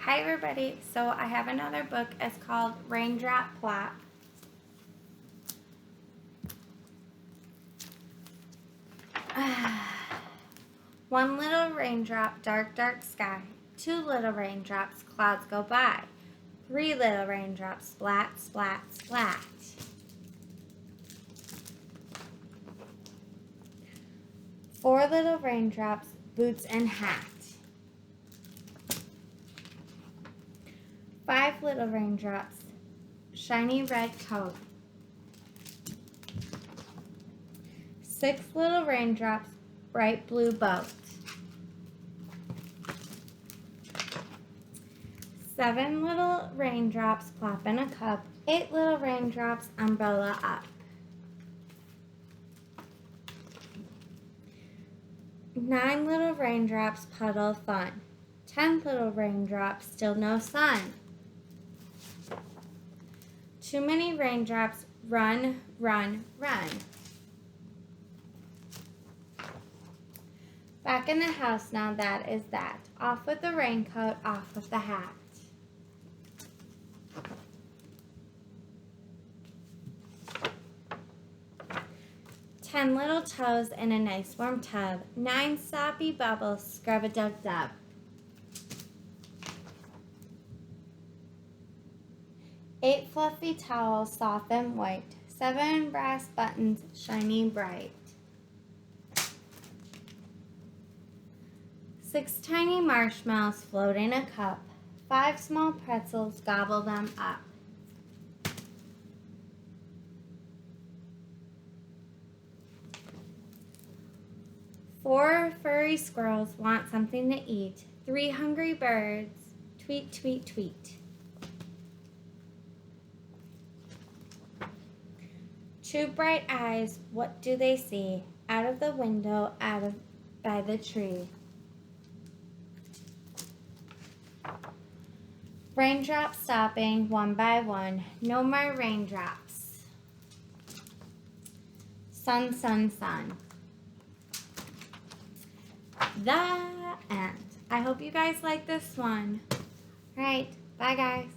Hi everybody, so I have another book. It's called Raindrop, Plop. One little raindrop, dark, dark sky. Two little raindrops, clouds go by. Three little raindrops, splat, splat, splat. Four little raindrops, boots and hat. Five little raindrops, shiny red coat. Six little raindrops, bright blue boat. Seven little raindrops, plop in a cup. Eight little raindrops, umbrella up. Nine little raindrops, puddle fun. 10 little raindrops, still no sun. Too many raindrops, run, run, run. Back in the house now, that is that. Off with the raincoat, off with the hat. Ten little toes in a nice warm tub. 9 soppy bubbles, scrub-a-dub-dub. Eight fluffy towels, soft and white. 7 brass buttons, shining bright. 6 tiny marshmallows float in a cup. 5 small pretzels, gobble them up. Four furry squirrels want something to eat. 3 hungry birds, tweet, tweet, tweet. 2 bright eyes, what do they see? Out of the window, by the tree. Raindrops stopping one by one. No more raindrops. Sun, sun, sun. The end. I hope you guys like this one. All right. Bye, guys.